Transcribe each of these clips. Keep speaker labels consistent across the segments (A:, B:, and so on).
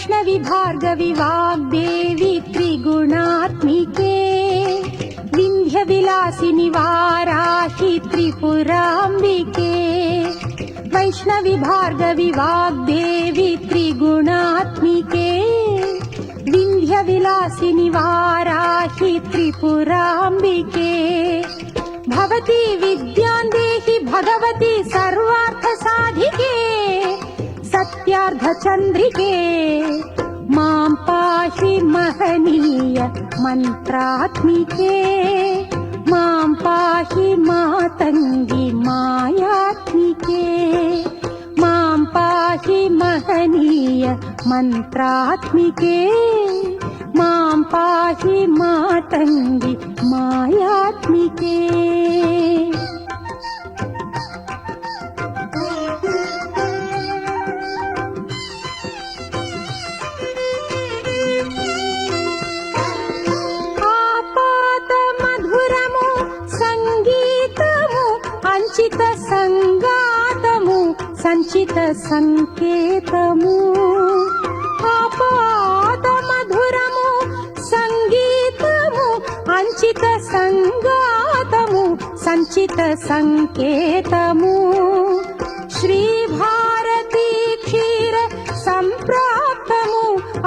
A: वैष्णवी भार्गवी वाग्देवी त्रिगुणात्मिके विंध्य विलासिनी वाराहि त्रिपुरांबिके वैष्णवी भार्गवी वाग्देवी त्रिगुणात्मिके विंध्य विलासिनी वाराहि त्रिपुरांबिके भवती विद्यां देहि भगवती सर्वार्थ साधिके सत्यार्थ चंद्रिके मां पाहि महनीय मंत्रात्मिके मां पाहि मातंगी मायात्मिके मां पाहि महनीय मंत्रात्मिके मां पाहि मातंगी मायात्मिके। సంచిత సంగాతము సంచిత సంకేతము ఆపాద మధురము సంగీతము అంచిత సంగాతము సంచిత సంకేతము శ్రీ భారతీ క్షీర సంప్రాప్తము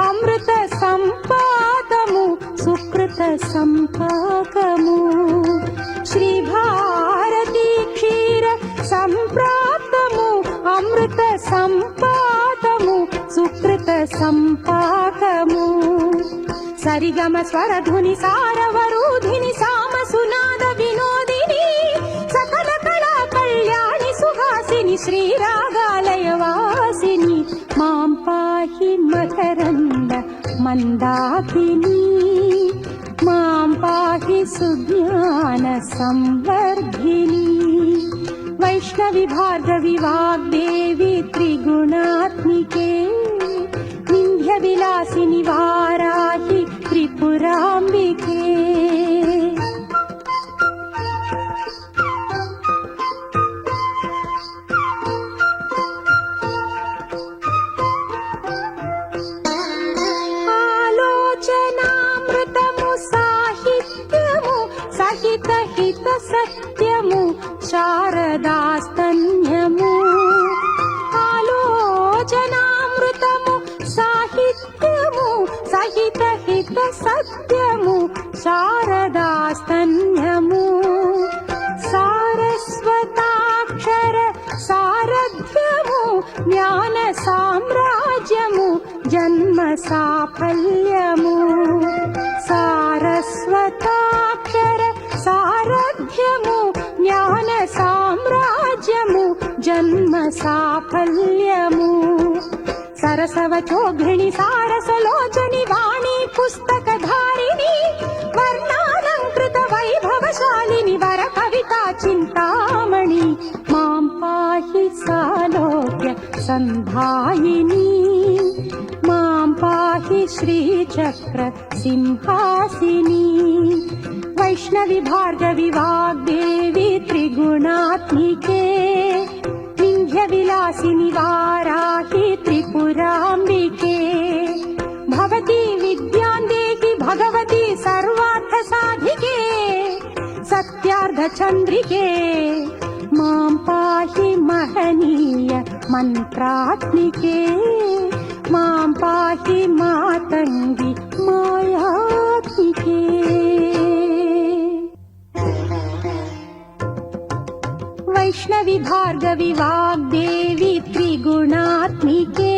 A: అమృత సంపాదము సుకృత సంపాకము శ్రీ భారతీ క్షీర సంప్రాప్తము అమృత సంపాదము సుకృత సంపాకము సరిగమ స్వరధుని సారవరూధిని సామ సునాద వినోదిని సకల కళా కళ్యాణి సుహాసిని శ్రీరాగాలయ వాసిని మాం పాహి మకరంద మందాకిని मां पाहि सुज्ञान संवर्धिनी वैष्णवी भार्गवी वाग्देवी त्रिगुणात्मिके विंध्य विलासिनी वाराहि त्रिपुरांबिके। సహిత హిత సత్యము శారదాస్తన్యము ఆలోచనామృతము సాహిత్యము సహిత హిత సత్యము శారదాస్తన్యము సారస్వతాక్షర సారథ్యము జ్ఞాన సామ్రాజ్యము జన్మ సాఫల్యము సారస్వతాక్షర సారథ్యము జ్ఞాన సామ్రాజ్యము జన్మ సాఫల్యము సరసవచోఘ్రిణి సారసలోచని వాణి పుస్తకధారిణి వర్ణాలంకృత వైభవశాలిని వర కవితా చింతామణి మాం పాహి సాలోక్య సంధాయిని మాం పాహి శ్రీచక్ర సింహాసిని वैष्णवी भार्गवी वाग्देवी त्रिगुणात्मिके विंध्य विलासिनी वाराहि त्रिपुरांबिके भवती विद्यां देहि भगवती सर्वार्थ साधिके सत्यार्थ चंद्रिके मां पाहि महनीय मंत्रात्मिके मां पाहि मातंगी मायात्मिके। वैष्णवी भार्गवी वाग्देवी त्रिगुणात्मिके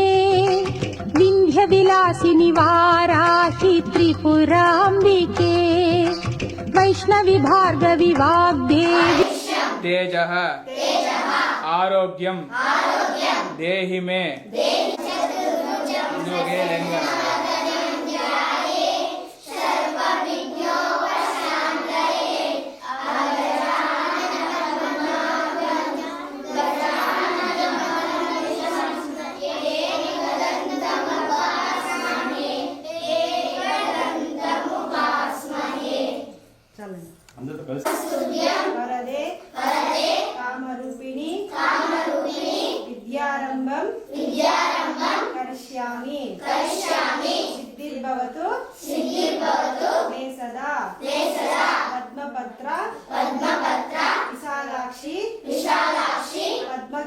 A: विंध्य विलासिनी वाराहि त्रिपुरांबिके वैष्णवी भार्गवी वाग्देवी
B: तेजः आरोग्यम देहि मे जोगे लिंगम
C: वरदे कामरूपिणी विद्यारंभम करिष्यामि।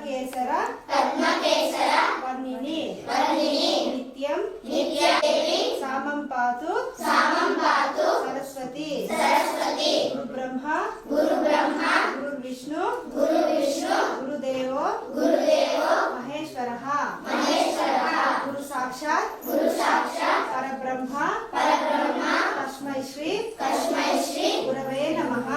C: పద్మకేసర వర్ణిని నిత్యం సామం పాతు సరస్వతి గురు బ్రహ్మ గురు విష్ణు గురుదేవో మహేశ్వరః గురు సాక్షాత్ పరబ్రహ్మ తస్మై శ్రీ గురవే నమః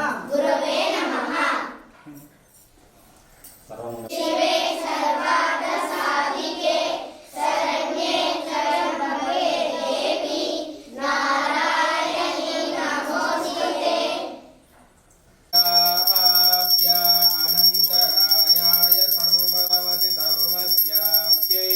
B: ఆప్య అనంతరాయాయ సర్వవతి సర్వస్యాప్యై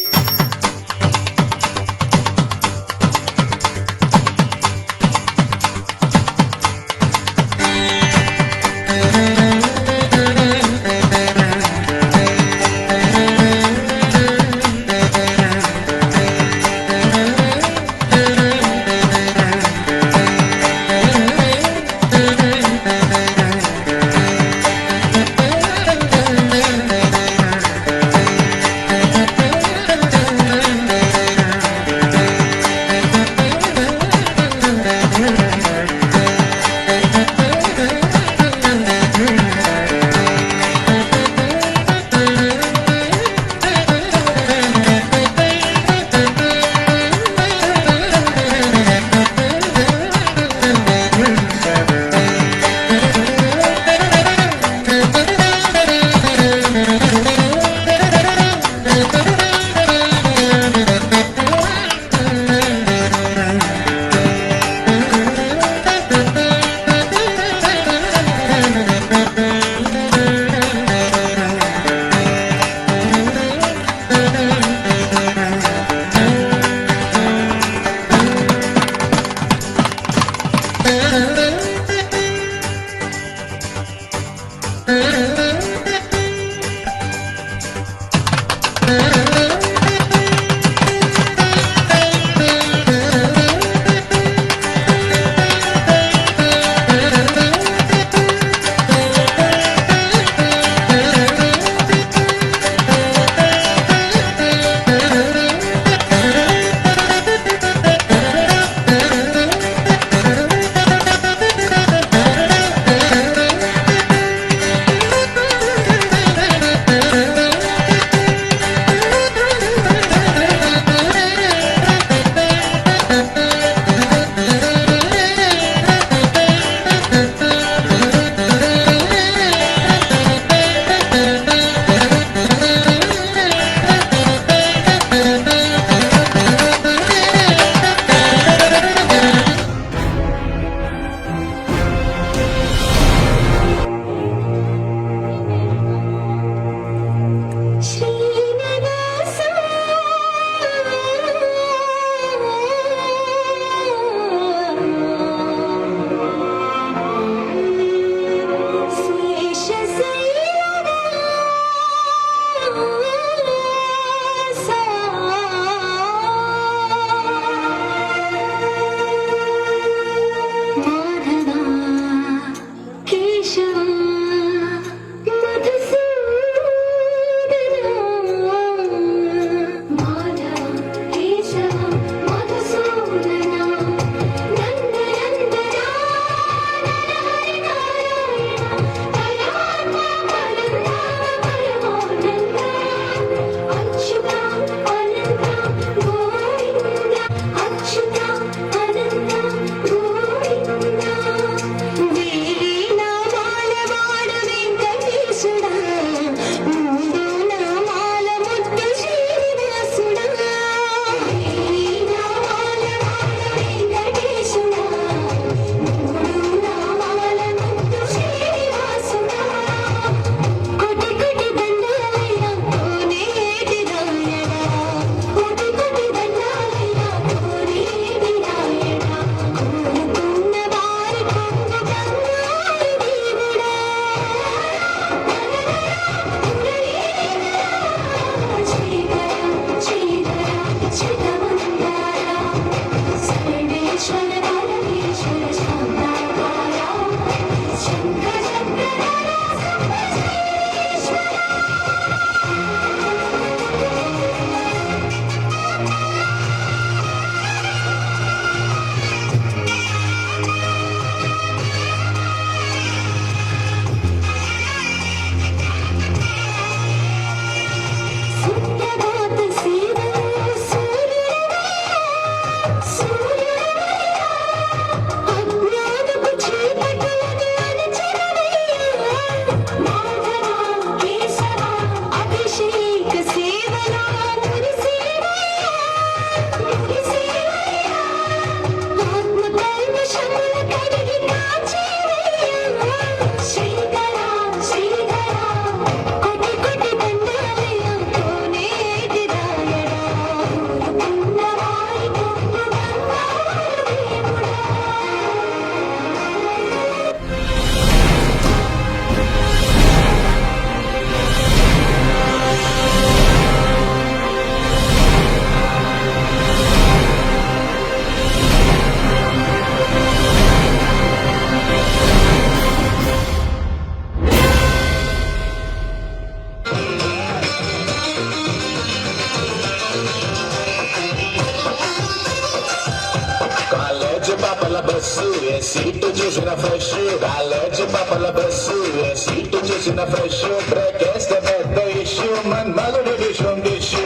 D: బస్సు సీటు చూసిన ఫ్రెష్ కాలేజ్ పాపల బస్సు సీటు చూసిన ఫ్రెష్ బ్రేక్ వేస్తే పెద్ద ఇష్యూ మన్మగుడు డిషం డిష్యూ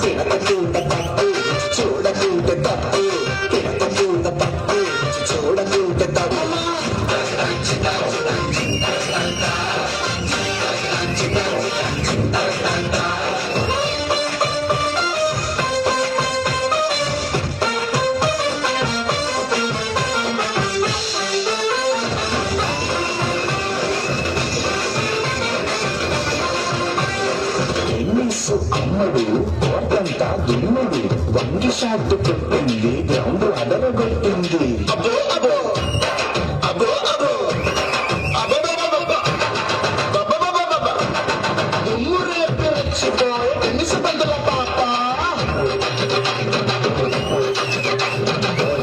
D: తినకుంటే తప్పు చూడకుంటే తప్పు తినకుంటే తప్పు చూడకుంటే తప్పు టెన్నిస్ అమ్మడు కోటంతా దుమ్మడు వంగి షాట్ పెట్టింది గ్రౌండ్ అదరగొట్టింది అబ్బో అబ్బో అబ్బో అబ్బో అబ్బో దుమ్ము రేపు రెచ్చిపోయి టెన్నిస్ బంతుల పాప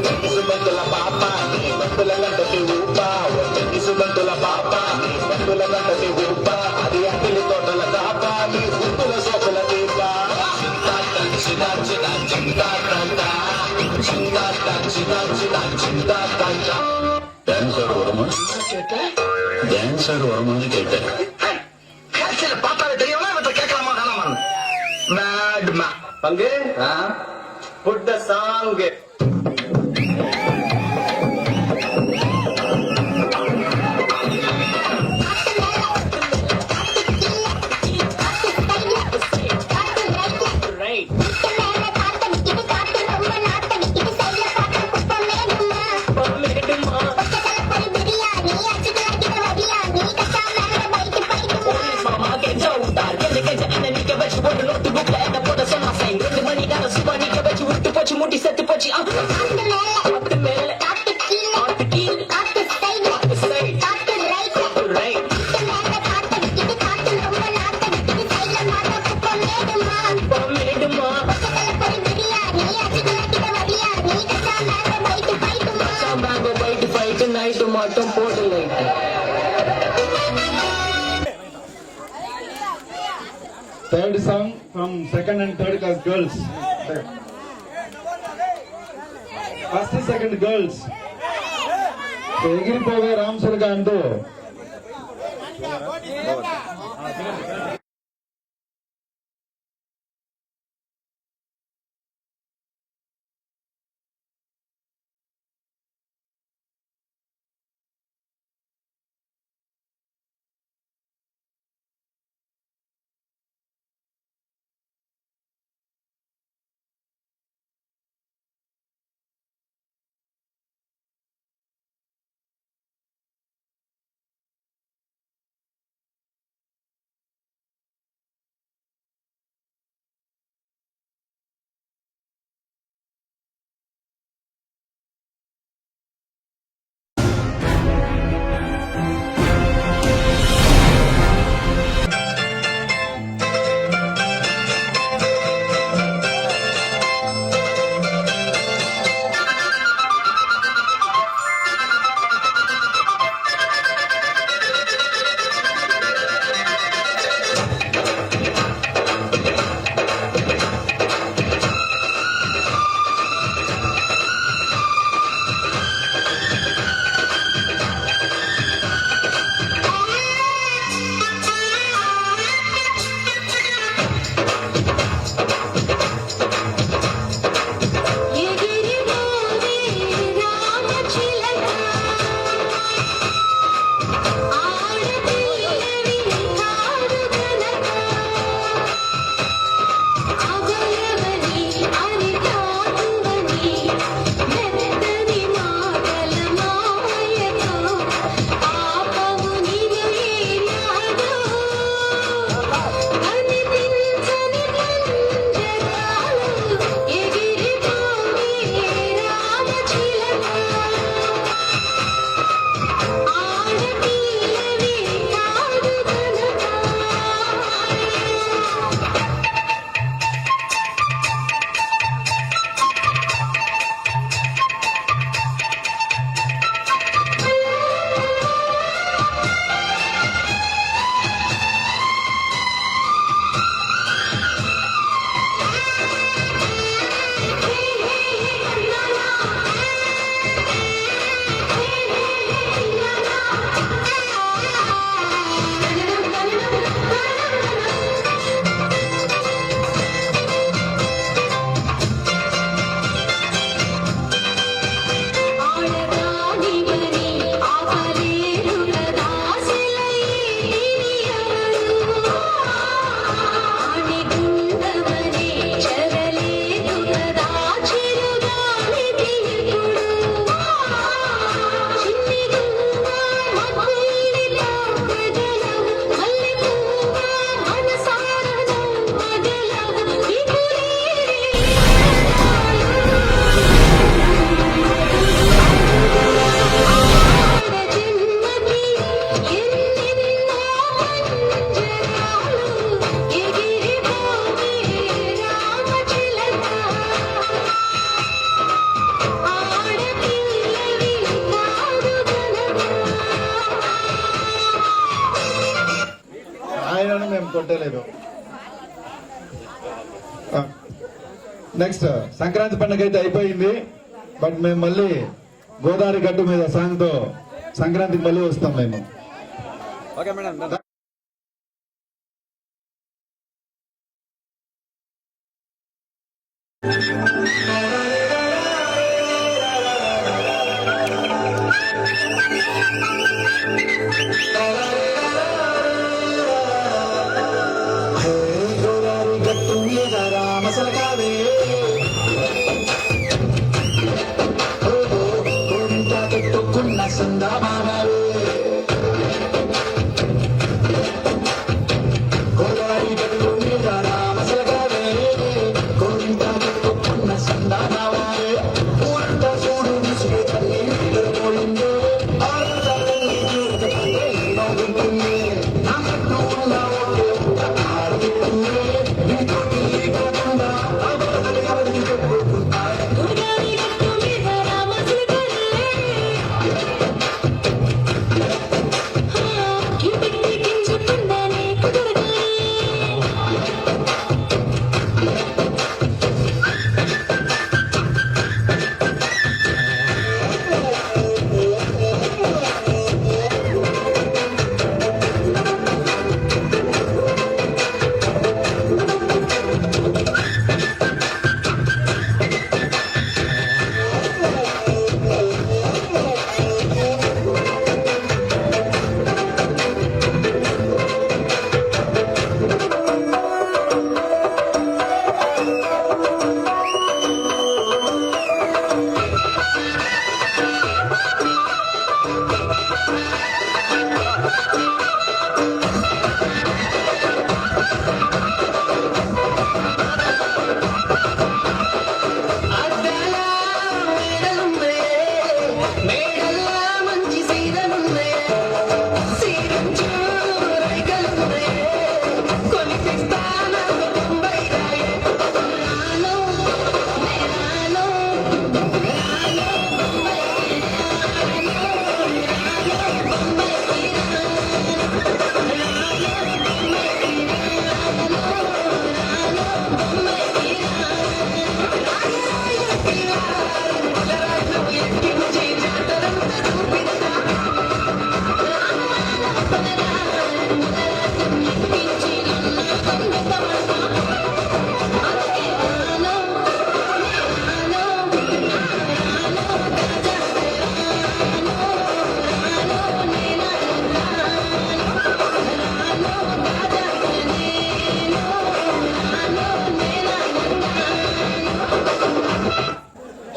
D: టెన్నిస్ బంతుల పాప నీ బంతుల గంటకి ఊప టెన్నిస్ బంతుల పాప నీ బంతుల గంటకి ఊప అది అఖిలి తోటల దాప నీ గుంతుల సోకుల దీప டான்ஸர் வருமானு கேட்டேன் பார்த்தாலே தெரியல இவற்றை கேட்கலாமா வேணாமா மேட்மா பங்கு புட் த சாங் முட்டி செத்து போச்சு நைட்டு மட்டும் போட்டு light
E: Third song from second and third class girls. First and second girls. ఎగిరిపోవే రామ్సులుగా అంటూ కొట్టలేదు. నెక్స్ట్ సంక్రాంతి పండుగ అయితే అయిపోయింది. బట్ మేము మళ్ళీ గోదావరి గట్టు మీద సాంగ్ తో సంక్రాంతికి మళ్ళీ వస్తాం మేము.
B: Okay madam.
D: గోదావరి గట్టు మీద రామసలకావే కోరింత పెట్టుకున్న సందామావే గోదావరి గట్టు మీద రామసలకావే కోరింత పెట్టుకున్న సందామావే ఊరంతా చూడు ముసుగే తల్లి నిద్రపోయిందే ఆరంతా తల్లి చూడకంటే నవ్వుతుంది నా చుట్టూ ఉన్న ఒకే ఒక ఆడపిల్లే నీతోటి కాకుండా అవతలి ఎవరికి చెప్పుకుంటారు
A: గోదావరి గట్టు మీద రామచిలకల్లే ఇంటికి గింజుకుందనే కుదరగలే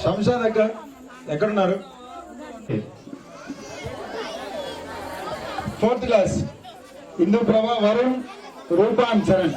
E: శంషాద్ ఎక్కడున్నారు? 4th క్లాస్ ఇందు ప్రభా, వరుణ్, రూపా అండ్ చరణ్.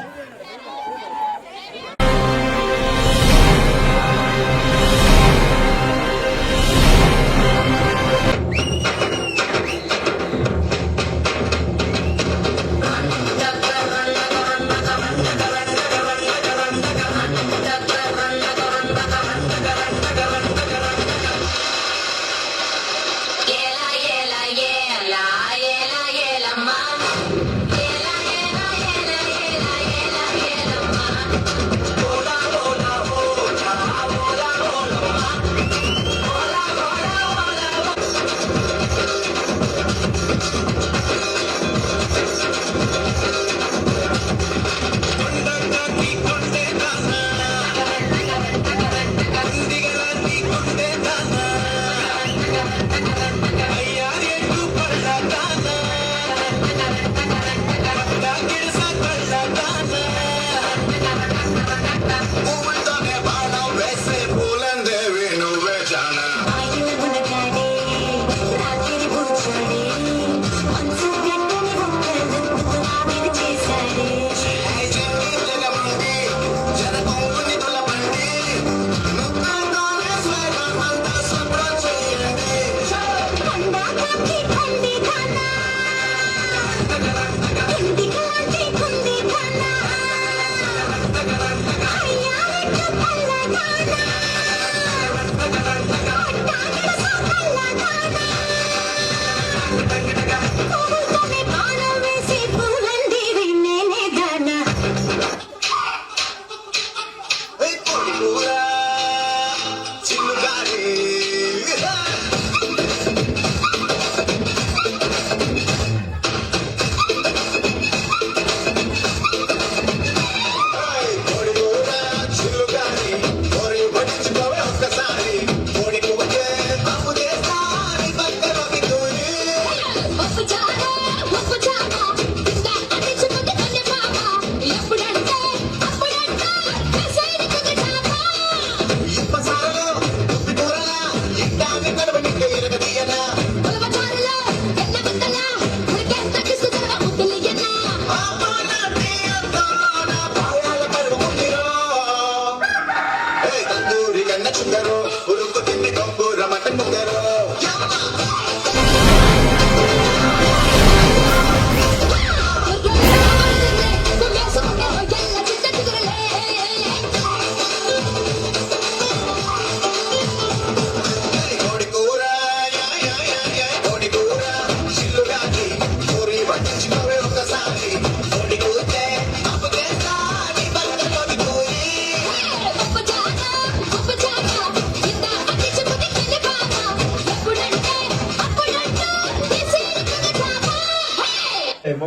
A: పండగ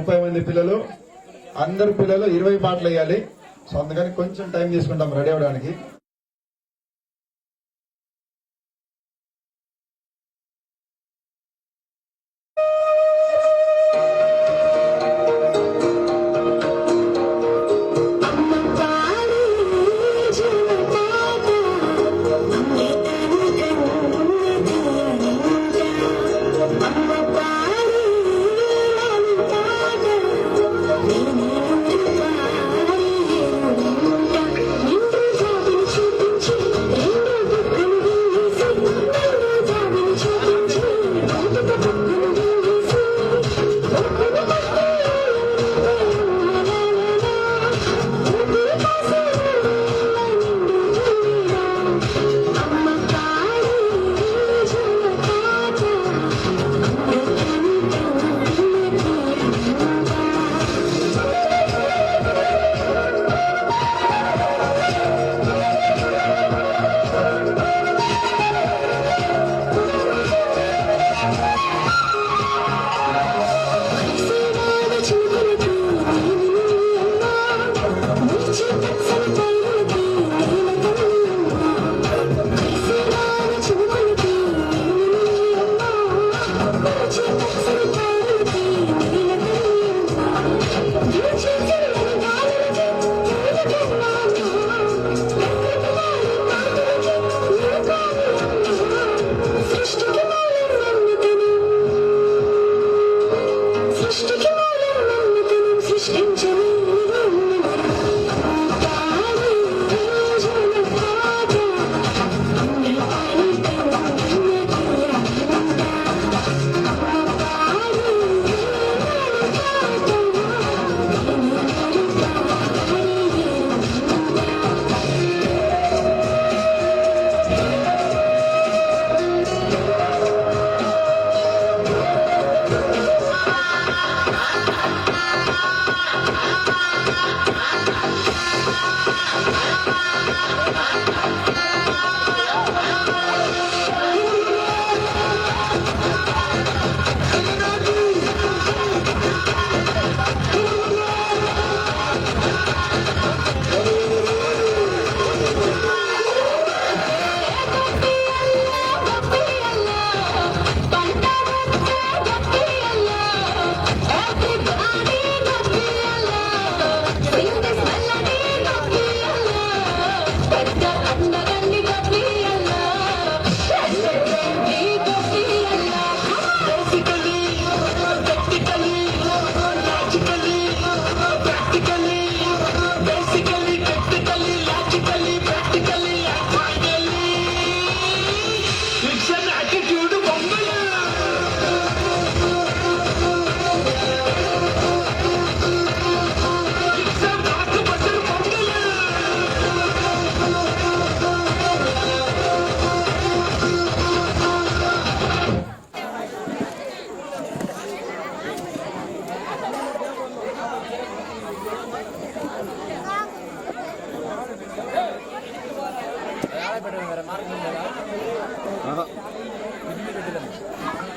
E: 30 మంది పిల్లలు, అందరు పిల్లలు 20 పాటలు వేయాలి. సో అందుకని కొంచెం టైం తీసుకుంటాం రెడీ అవ్వడానికి.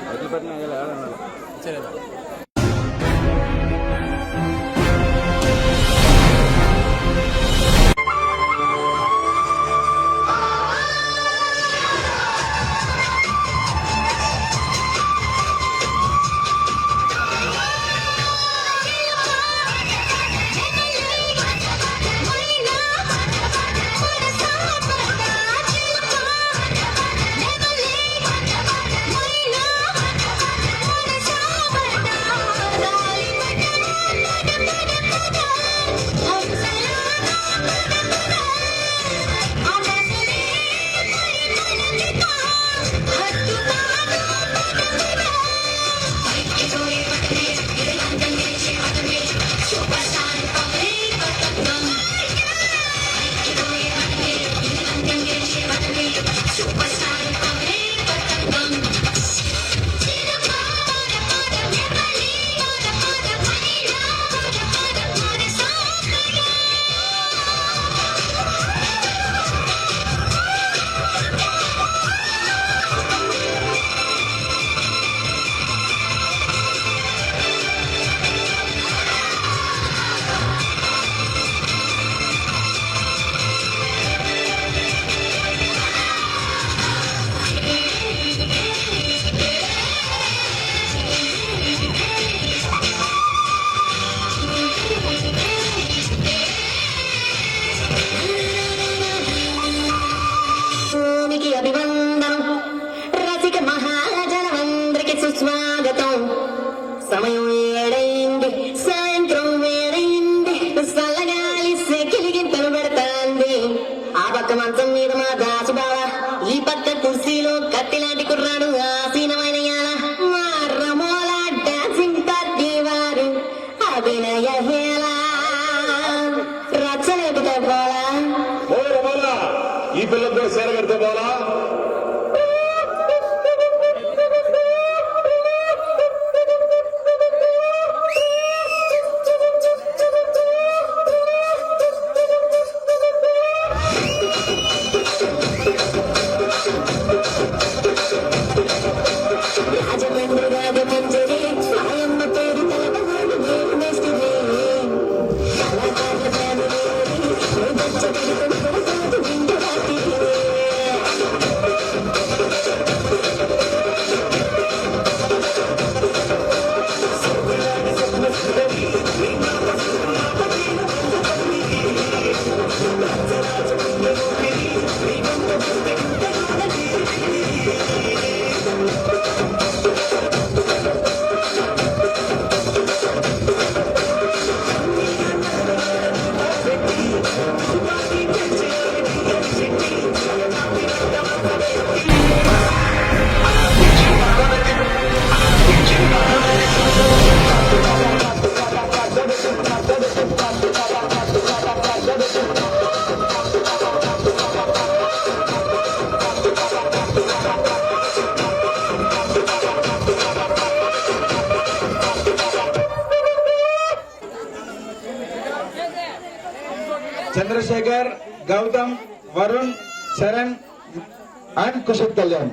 B: వదిలిపెట్టిన ఏడన్నాడు.
A: Bye.
F: కత్తిలాంటి కుర్రాడు ఆసీనమైన యాల రమోల డాన్సింగ్ పార్టీ వారు అభినయ హేళ రచ్చలేపితే పోలా
D: ఈ పిల్లలతో సేరగడితే పోలా
F: రాజమండ్రి రాజమంజరి ఆయమ్మ పేరు తలపవాడు మేస్తిరి కళాకారుల ఫ్యామిలీ దచ్చ కొడుకు విందు రాత్రి
E: చంద్రశేఖర్, గౌతమ్, వరుణ్, శరణ్ అండ్ కుషిత్ కళ్యాణ్.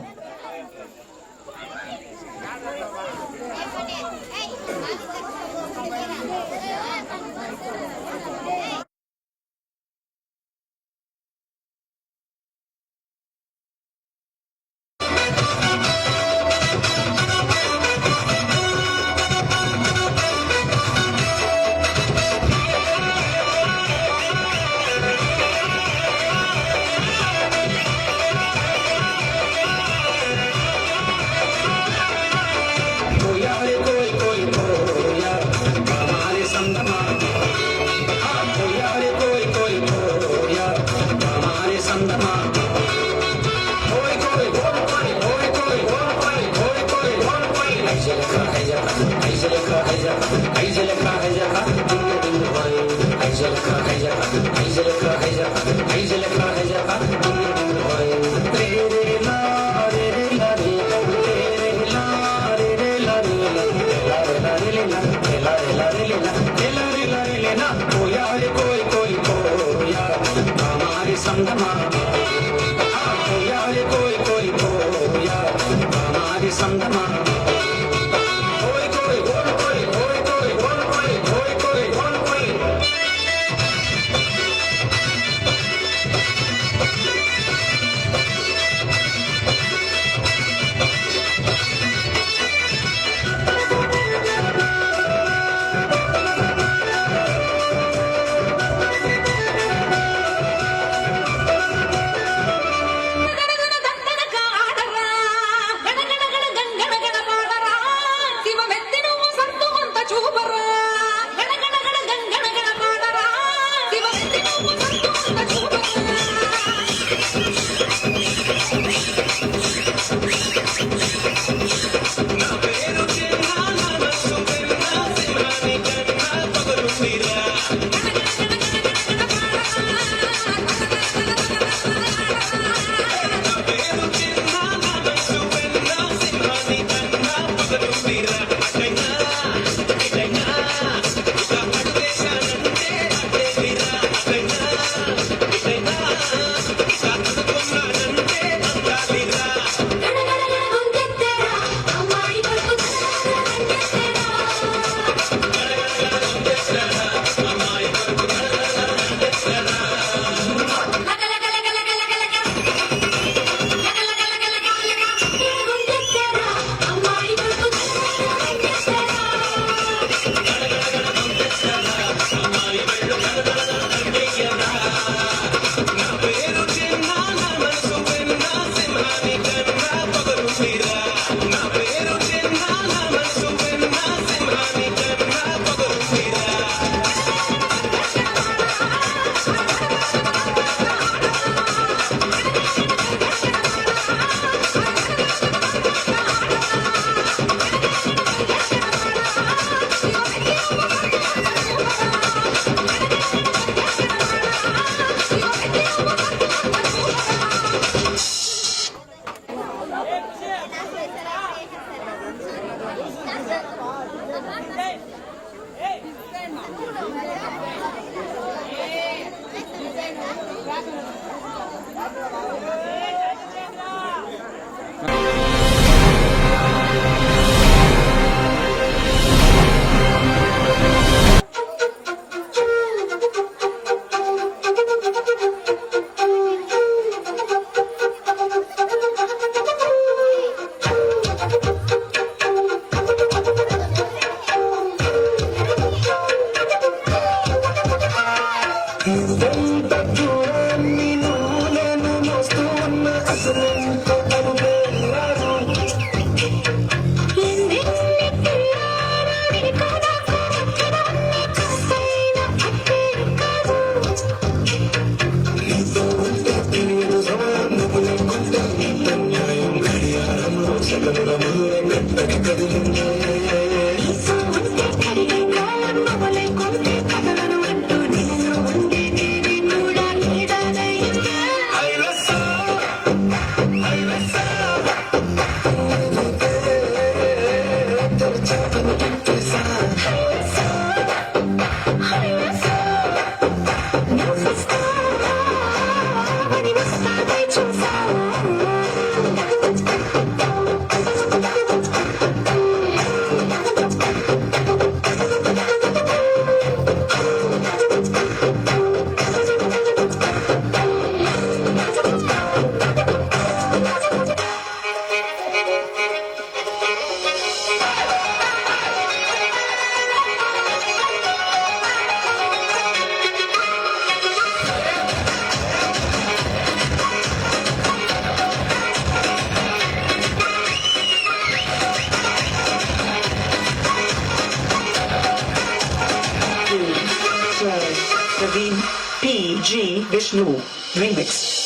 A: గణగణ గంగణ ఆడరా గణగణ గణగణ
D: ఎంత దూరాన్ని నువ్వు నేను మోస్తూ ఉన్న అసలెంతో కనుగొన్నారు నీతో ఉంటే తెలియదు సమయం నువ్వు లేకుంటే ఇంత న్యాయం గడియారంలో సగముల ముల్లే గట్టకి కదిలిందే
F: Praveen P.G. Vishnu Remix.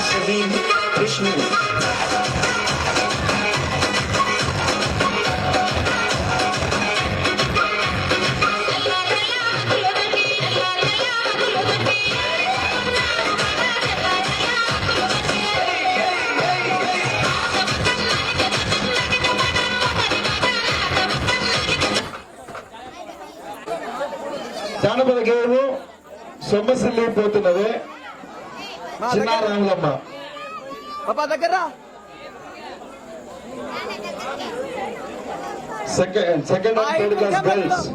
F: Praveen Vishnu.
E: జానపద గేయము సొమ్మసిల్లిపోతున్నది చిన్న రాములమ్మ.
B: పాపా దగ్గర
E: second and third class girls.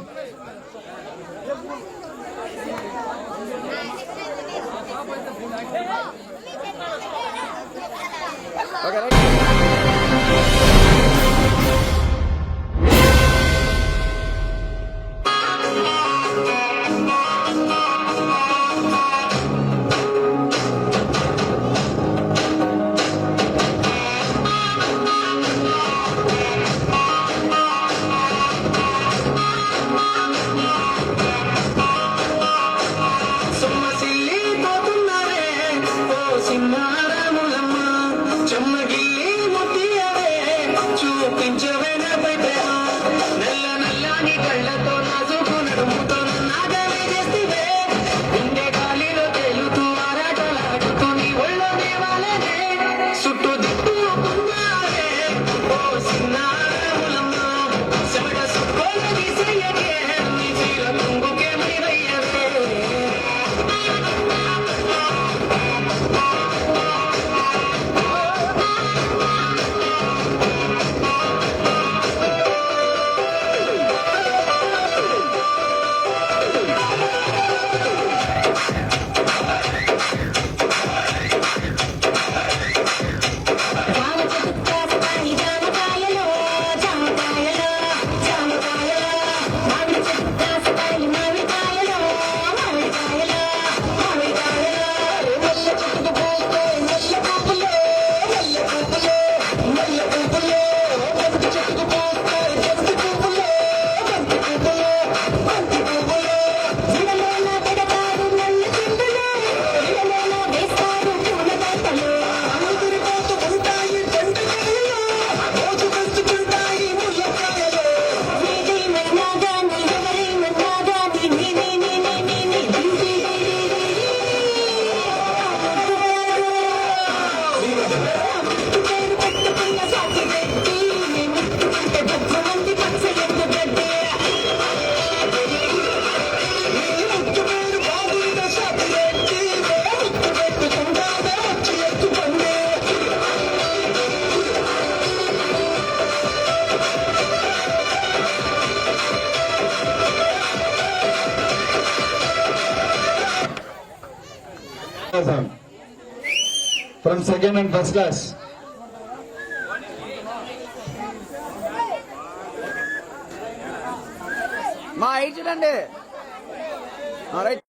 E: song from second and first class.
B: మా హైట్ చూడండి రైట్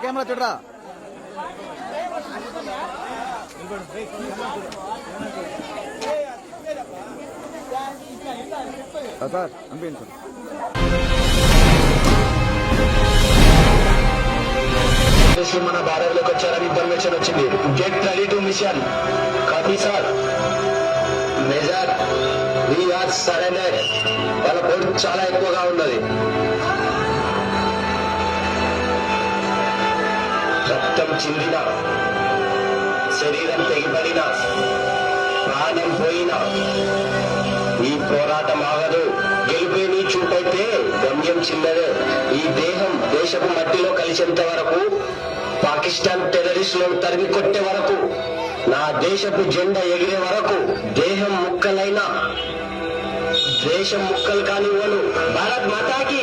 B: కెమెరా చూడరా సార్ పంపించండి
D: మన భారత్లోకి వచ్చారని ఇన్ఫర్మేషన్ వచ్చింది. Get ready to mission. Copy sir. Major we are surrender. వాళ్ళ బోర్డు చాలా ఎక్కువగా ఉన్నది. రక్తం చిందిన, శరీరం తెగిపడిన, ప్రాణం పోయినా ఈ పోరాటం ఆగదు. గెలిపే నీ చూపైతే గమ్యం చిన్నదే. ఈ దేహం దేశపు మట్టిలో కలిసేంత వరకు, పాకిస్తాన్ టెర్రరిస్టులను తరిమి కొట్టే వరకు, నా దేశపు జెండా ఎగిరే వరకు, దేహం ముక్కలైనా దేశం ముక్కలు కానివ్వను. భారత్ మాతాకి,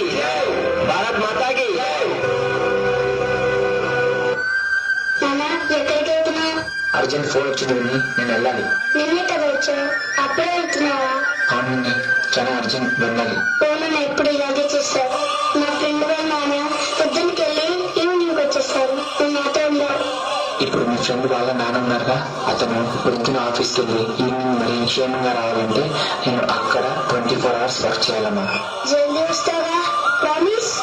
D: భారత్ మాతాకి.
G: ఎక్కడికి వెళ్తున్నావు?
D: అర్జెంట్ ఫోన్ వచ్చింది, నేను వెళ్ళాలి.
G: నిన్నే కదా వచ్చావు, అప్పుడే వెళ్తున్నావా?
D: అవునండి, చాలా అర్జెంట్ వెళ్ళాలి.
G: ఫోన్ ఎప్పుడు ఇలాగే చేస్తావు. నా ఫ్రెండ్ వాళ్ళ నాన్న పొద్దున్నకి వెళ్ళి ఈవినింగ్ వచ్చేస్తారు. నువ్వు నాతో ఉండవు.
D: ఇప్పుడు మీ ఫ్రెండ్ వాళ్ళ నాన్న ఉన్నారుగా, అతను పొద్దున ఆఫీస్కి వెళ్ళి ఈవినింగ్ మరి క్షేమంగా రావాలంటే నేను అక్కడ 24 hours వర్క్ చేయాలమ్మా.
G: జల్దీ వస్తావా? ప్రామిస్.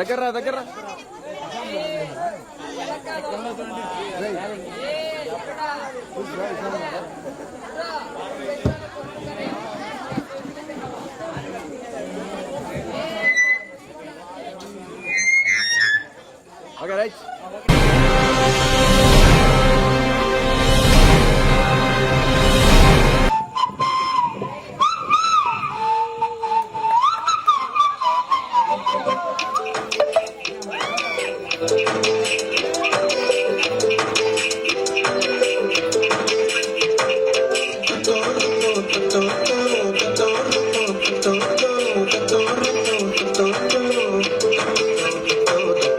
B: దగ్గర దగ్గర ఓకే రైట్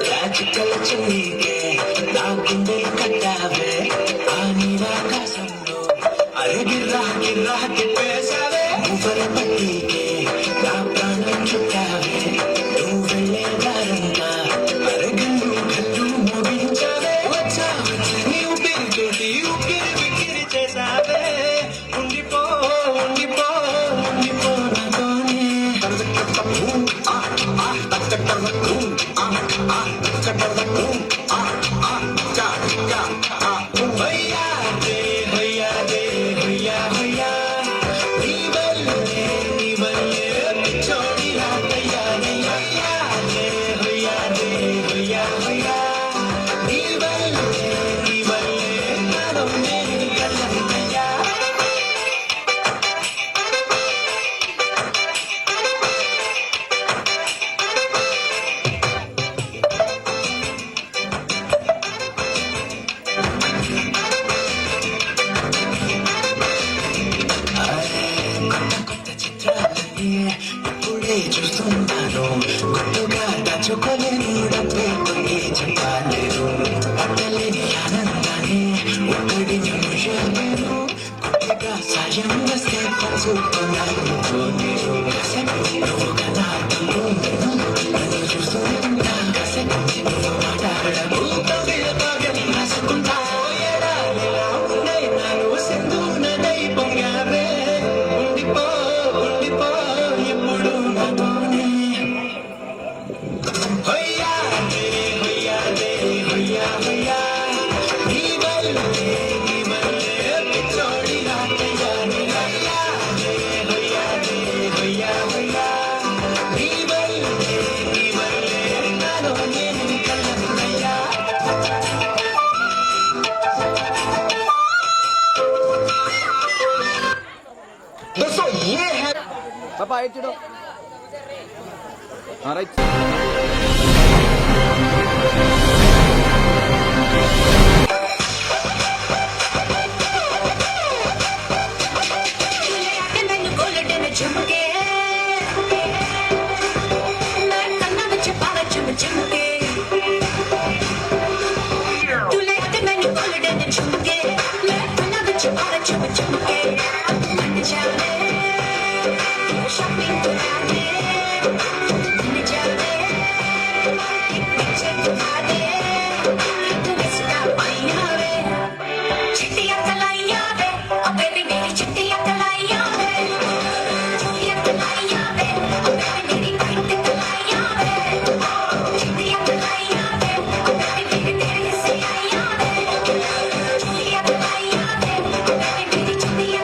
F: రాజకల చెయ్యికే నా గుండె కట్టావే ఆ నీరాకాశంలో అరే గిర్రా గిర్రా తిప్పేశావే నువ్వల పట్టికే నా ప్రాణం చుట్టావే నువ్వు వెళ్ళే దారంతా అరే గల్లు గల్లు మోగించావే వచ్చా వచ్చి నీవు పెరిగేటి ఉక్కిరి బిక్కిరి చేశావే ఉండిపో ఉండిపో ఉండిపో నాతోనే ఇప్పుడే చూస్తున్నాను గుట్టుగా దాచుకోలేను డబ్బే కొన్ని చెప్పలేదు పట్టలేని ఆనందాన్ని ఒక్కడి నిమిషాలను కొద్దిగా సాయం వస్తే పంచుకున్నాను నువ్వు కదా నన్ను చూస్తున్నా నువ్వు మాట్లాడము భాగ్యం రాసుకుంటా ఏడాదిలా ఉన్నాయి నాను సింధు నదై పొంగావే ఉండిపో ఉండిపో ఎప్పుడు నాతోనే హొయ్యా హొయ్యా హొయ్యా హొయ్యా నీ వల్లే పిచ్చోడి రాకయ్యా హొయ్యా హొయ్యా హొయ్యా హొయ్యా నీ వల్లే నాలో నేను కలన్నయ్యా दोस्तों ये है
B: పాపా ఎయిట్ చూడు రైట్
A: ਮੈਨੂੰ ਗੋਲਡਨ ਝੁਮਕੇ ਮੈਂ ਕੰਨਾਂ ਵਿੱਚ ਪਾਵੇ ਝੁਮ ਝੁਮਕੇ ਤੂੰ ਲੈ ਕੇ ਮੈਨੂੰ ਗੋਲਡਨ ਝੁਮਕੇ ਮੈਂ ਕੰਨਾਂ ਵਿੱਚ ਪਾਵੇ ਝੁਮ ਝੁਮਕੇ ਮੰਨ ਜਾਵੇ ਸ਼ਾਪਿੰਗ ਕਰਾਂਗੇ ਮੰਨ ਜਾਵੇ ਪਿੱਛੇ ਤੁਮਾਰੇ ਤੂੰ ਇਸਦਾ ਪਾਈਆਂ ਵੇ ਚਿੱਟੀਆਂ ਕਲਾਈਆਂ ਵੇ ਓ ਬੇਬੀ ਮੇਰੀ ਚਿੱਟੀਆਂ ਕਲਾਈਆਂ ਵੇ ਚਿੱਟੀਆਂ ਕਲਾਈਆਂ ਵੇ ਓ ਬੇਬੀ ਮੇਰੀ ਵਾਈਟ ਕਲਾਈਆਂ ਵੇ ਚਿੱਟੀਆਂ ਕਲਾਈਆਂ ਵੇ ਓ ਬੇਬੀ ਮੇਰੀ ਤੇਰੀ ਸਿਆਈਆਂ ਵੇ ਚਿੱਟੀਆਂ ਕਲਾਈਆਂ ਵੇ ਓ ਬੇਬੀ ਮੇਰੀ ਚਿੱਟੀਆਂ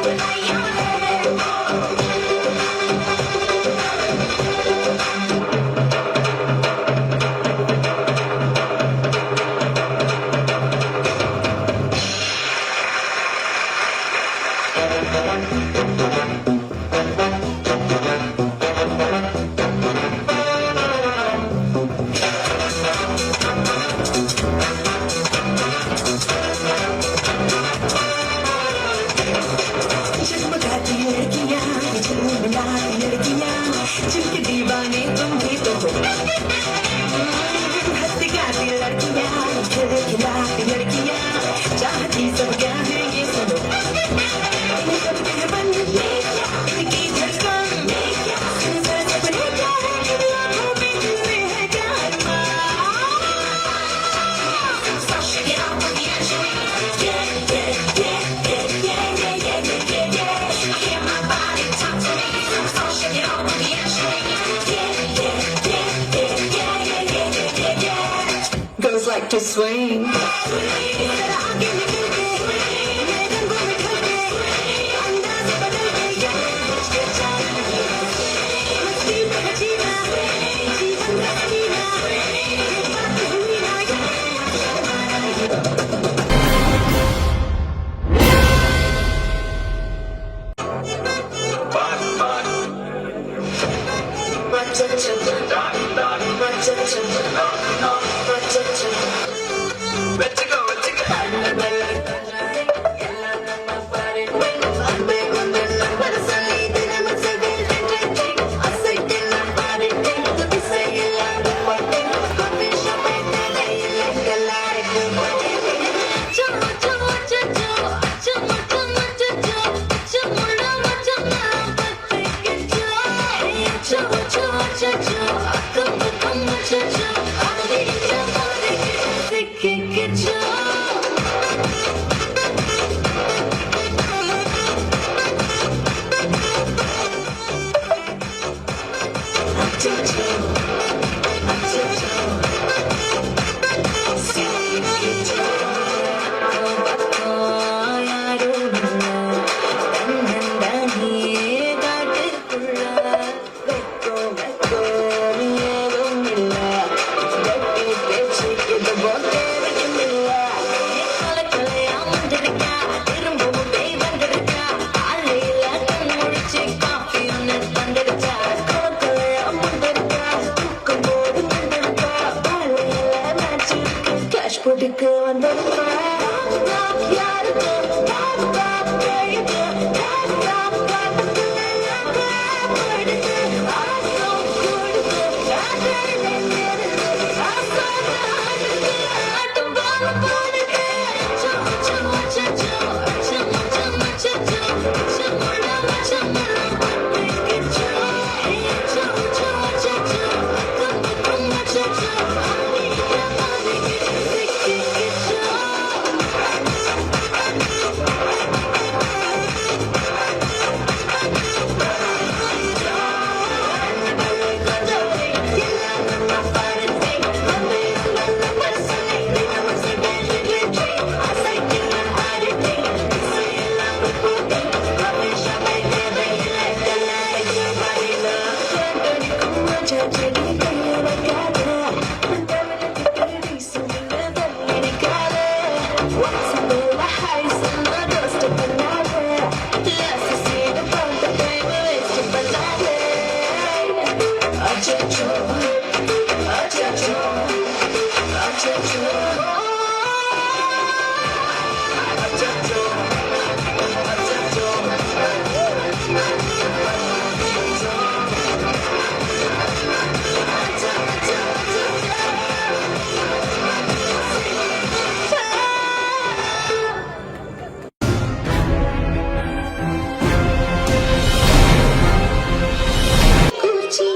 G: కూర్చి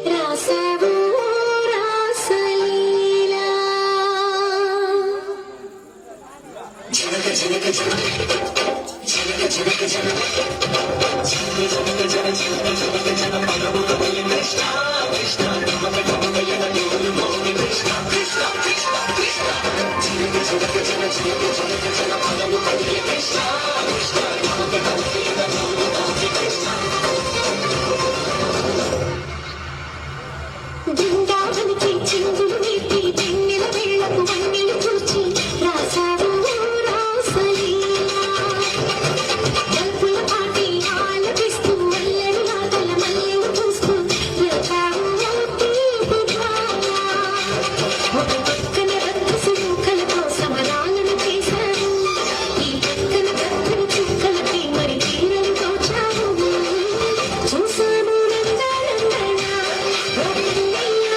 G: రాసావు రాసలీలా బృందావనికి చిందులు నీటి వెన్నెల వేళకు వన్నెలు చూచి రాసావు రాసలీలా జల్పుల పాటి ఆలపిస్తూ మల్లెలు రాగల మల్లెలు చూస్తూ రేపావు తీపి ధార ఒక పక్కన రక్తసులు కలతో సమరాలను చేశావు ఈ పక్కన కత్తులు చుక్కలకి మరి తీరలు తోచావు చూసాము నందనందన ఓ కన్నయ్య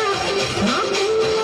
G: మా Kannayya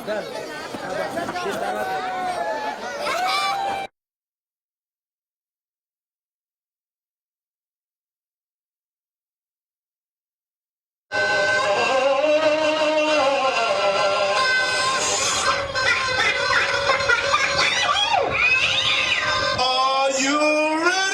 F: Are you ready?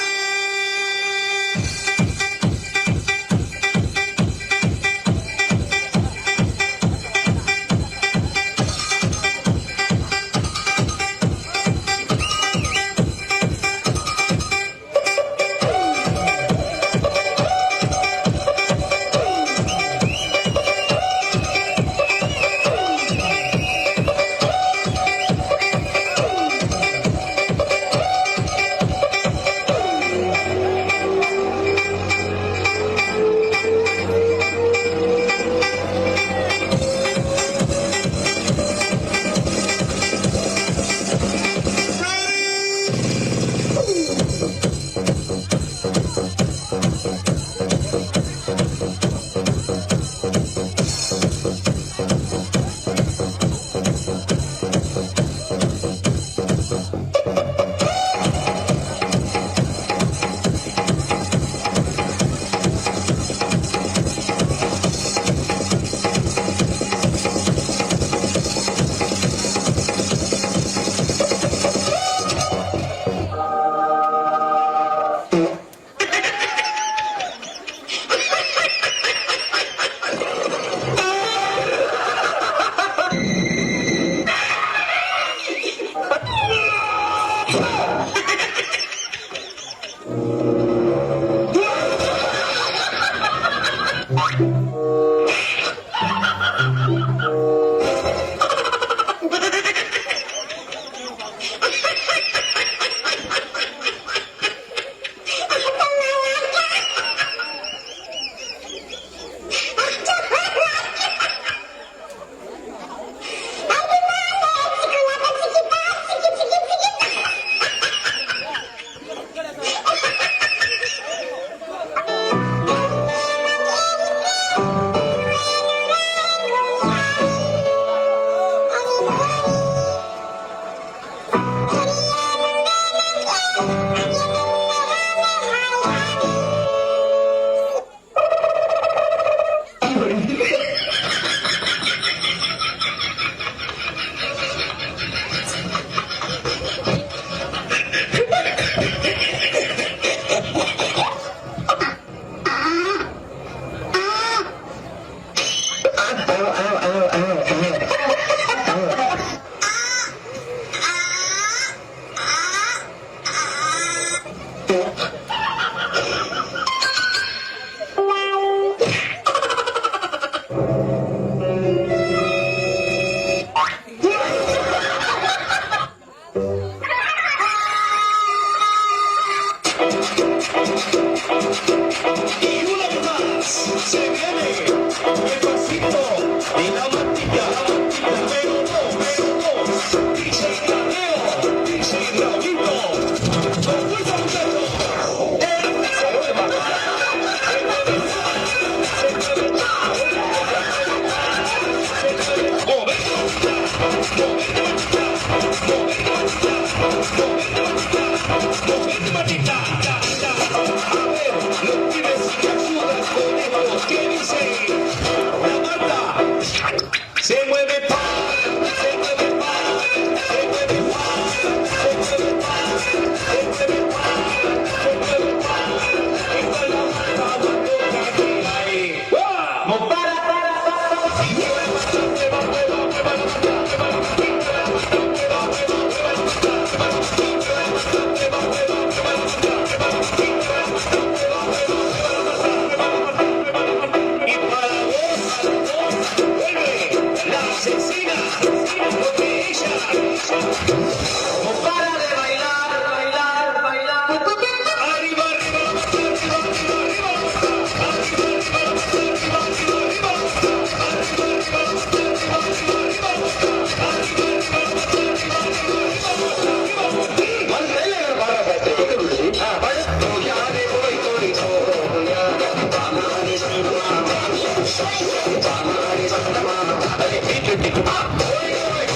F: Come on.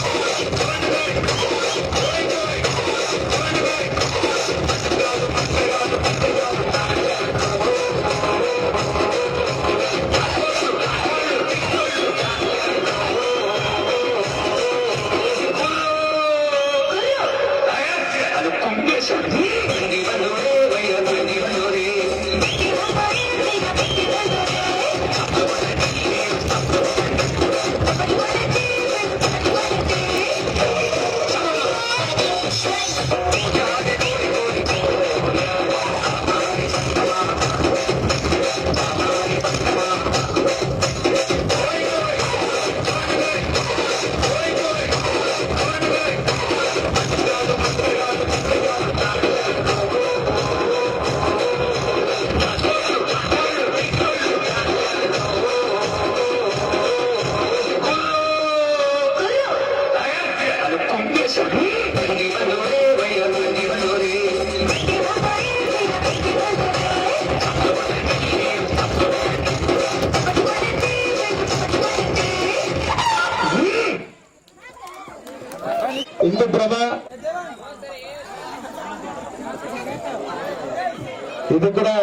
E: ఇది కూడా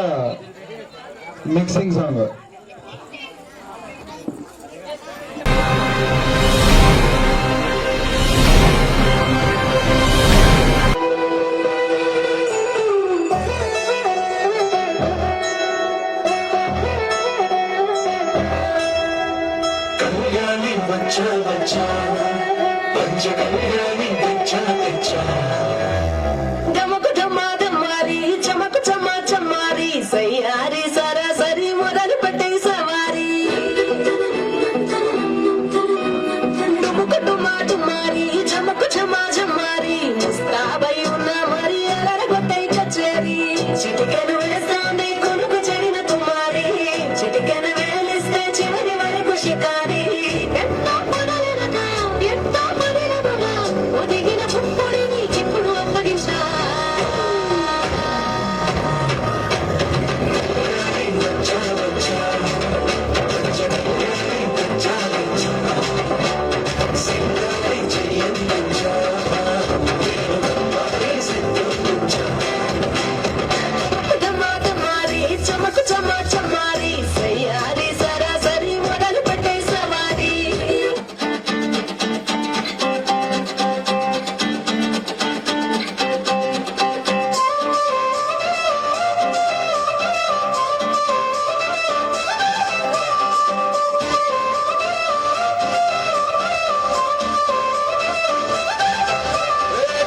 E: మిక్సింగ్ సాంగ్.
F: కళ్యాణి వచ్చా వచ్చా పంచ కళ్యాణి తెచ్చా తెచ్చా
A: డమకు డమా డమారి చమకు చమా చమారి సయ్యారి సరాసరి మొదలు పెట్టే సవారి డమకు డమా డమారి చమకు చమా చమారి ముస్తాబై ఉన్న మరి అలరగొట్టై కచేరి చిటికెను వేస్తాంది కొనుకు చెడిన కుమారి చిటికెను వేలిస్తే చివరి వరకు షికారి ఎంతో పొడలెనగా ఎంతో పొడలెనగా ఒదిగిన పుప్పొడిని చిప్పుడు అప్పగించా మారి చమకు చమా చమారి సయ్యారి సరాసరి మొదలు పెట్టే సవారి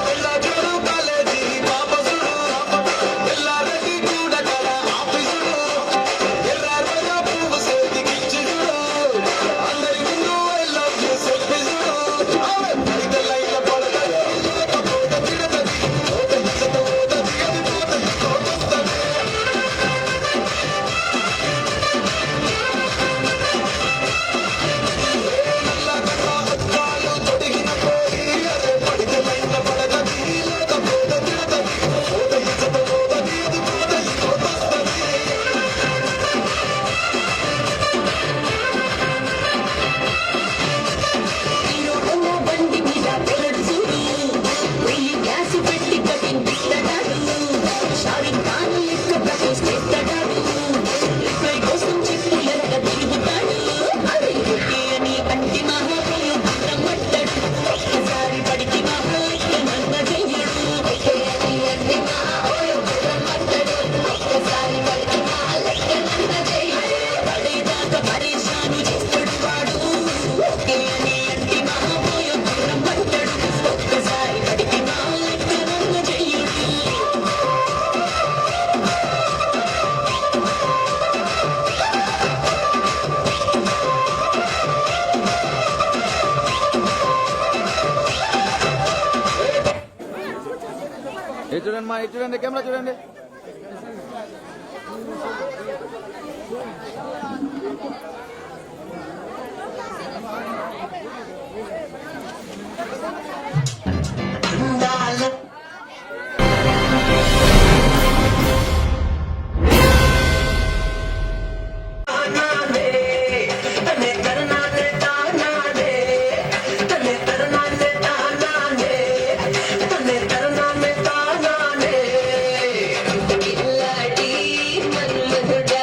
F: పిల్ల చూడు కాలేజీ పాప చూడు ఎల్లారెడ్డి చూడ కళ ఆఫీసుడు ఎల్లా రోజా పువ్వు సేతికిచ్చి చూడు అందరి ముందు ఐ లవ్ యూ సెల్ఫీ చూడు అయితే లైన్ల పడతది పోత తిడతది పోత ఇచ్చత పోతది అది పోతది పోతొస్తది నల్ల కట్ట అద్దాలు తొడిగిన కోడి అరే పడితే లైన్ల పడతది లేకపోతే తిడతది పోత ఇచ్చత పోతది అది పోతది పోతొస్తది
A: ఈరోజున్న బండి మీద పెరడు చూడు వెయ్యి గ్యాస్ పెట్టి కట్టిస్తాడు షారింగ్ ఖాన్ లెక్క ప్రతిష్ఠిస్తాడు రిప్లై కోసం చెప్పు ఎరగ తిరుగుతాడు అది ఒకే అని కంటి మహాపోయం రమ్మట్టాడు ఒక్కసారి పడికి మహాలెక్క నన్న చెయ్యడు ఒకే అని అంటి మహాపోయం రమ్మట్టాడు ఒక్కసారి పడికి మహాలెక్క నన్న చెయ్యడు పడేదాకా పరేషాను చేస్తాడు వాడు ఒకే అని అంటి మహాపోయం రమ్మట్టాడు ఒక్కసారి పడికి మహాలెక్క నన్న చెయ్యడు
B: ఇది చూడండి మా ఇది చూడండి కెమెరా చూడండి.
A: ఇల్లాటి మన్మధుడా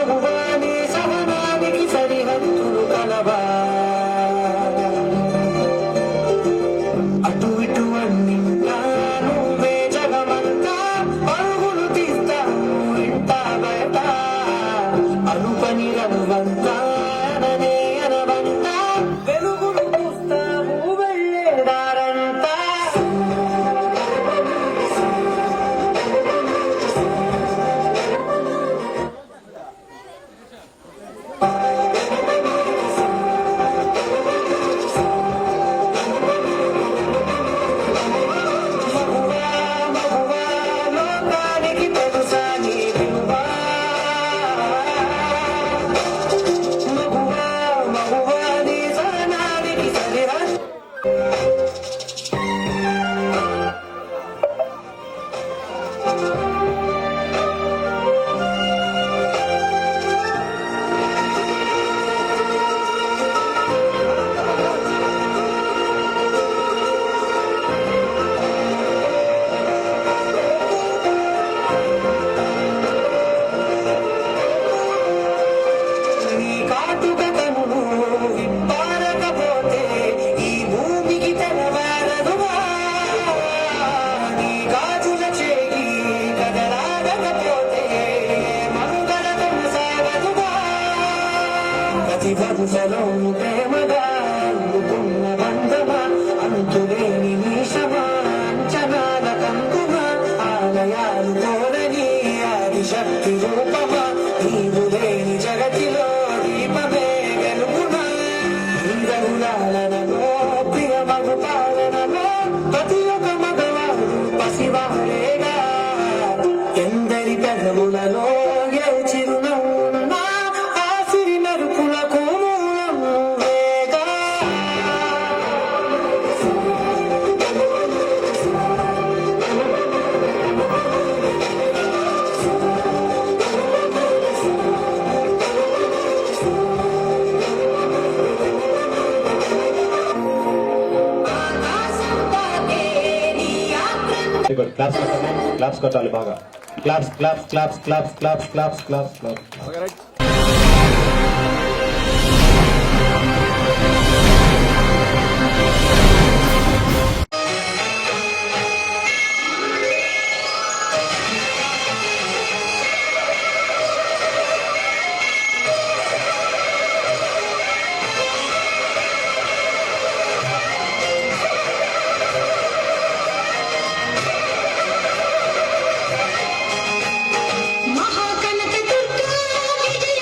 F: వరుసలోను ప్రేమగా అందుకున్న బంధమా అంతులేని నీశమా అంచనాల కందుమా ఆలయాలు తోడని ఆదిశక్తి రూపమా నీవు లేని జగతిలో దీపమే వెలుగునా ఇంద్రులాలనలో ప్రియమగు పాలనలో ప్రతి ఒక్క మగవాడు పసివారేగా ఎందరి పెదవులలో ఏ చిరునవ్వున్నా ఆ సిరి మెరుపులకు మూలం నువ్వేగా.
H: Very good. క్లాప్స్ కొట్టాలి, క్లాప్స్ కొట్టాలి బాగా. Claps claps claps claps claps claps claps claps.
B: Okay right.
A: Mahakanaka Durga Vijaya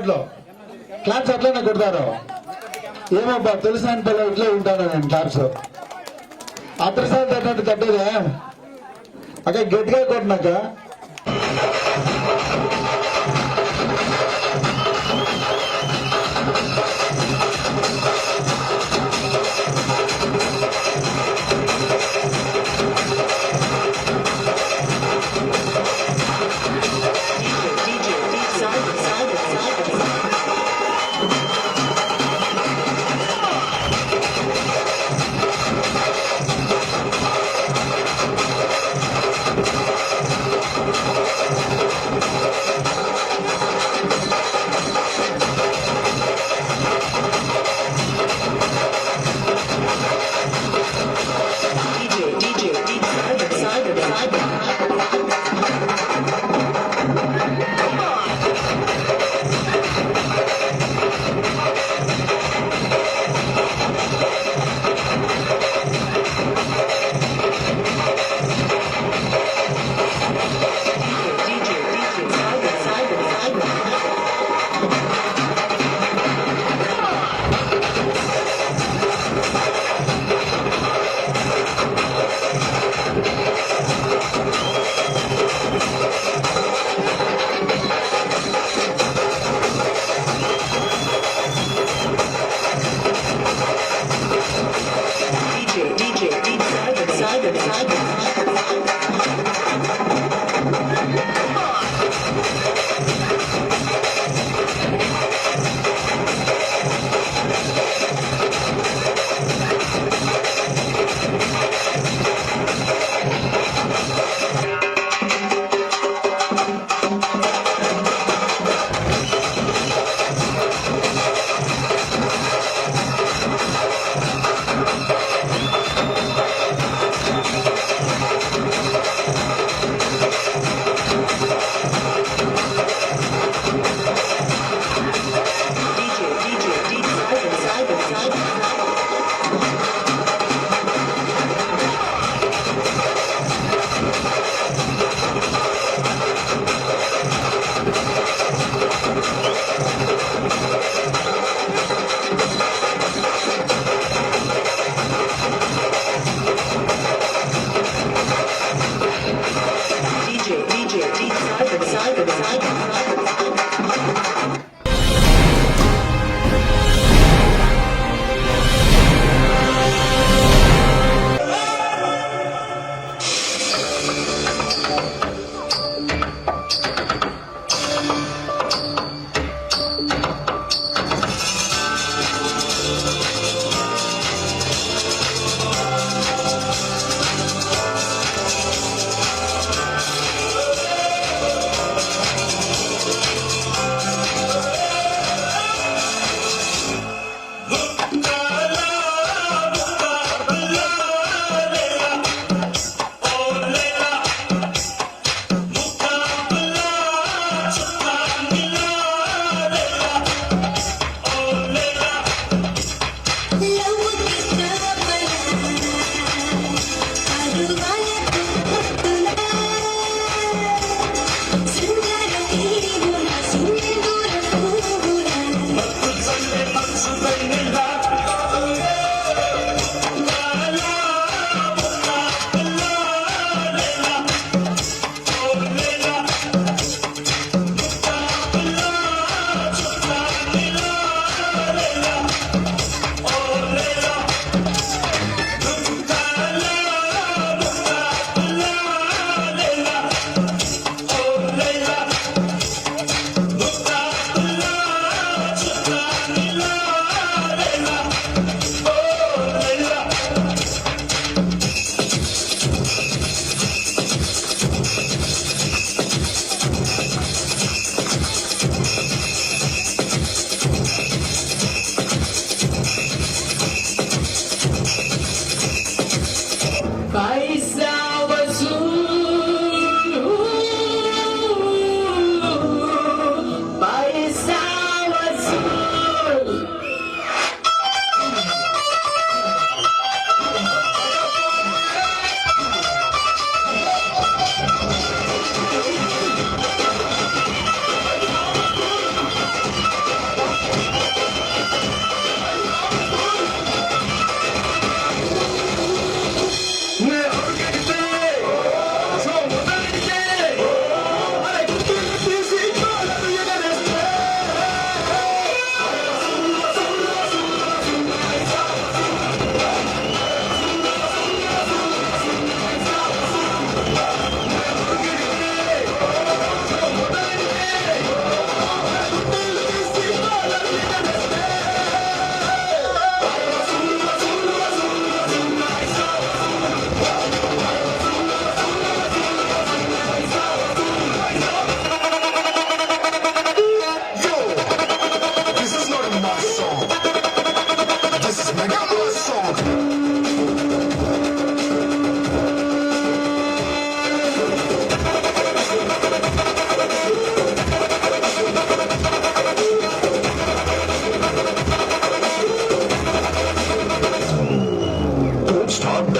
E: దాంట్లో క్లాప్స్ అట్లనే కొడతారు. ఏమబ్బా తెలిసిన పిల్ల ఇట్లే ఉంటాను నేను క్లాప్స్. అత్రసారి తట్టినట్టు తట్టేదే అక్క, గట్టిగా కొట్టినాక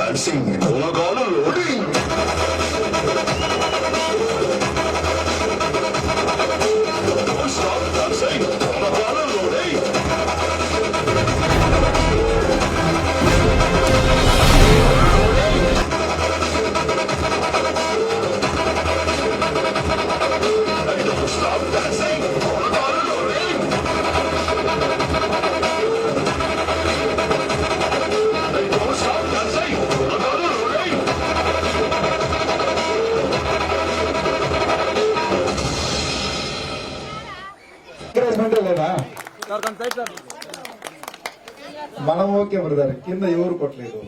F: డాన్సింగ్ కొనగాలు లోడింగ్ Don't stop dancing కొనగాలు లోడింగ్ Don't stop dancing కొనగాలు లోడింగ్ Don't stop dancing కొనగాలు లోడింగ్
E: ఎంకరేజ్మెంట్ లేదా
B: సార్ కొంచెం సైడ్ సార్.
E: మనం ఓకే బ్రదర్, కింద ఎవరు కొట్టలేదు.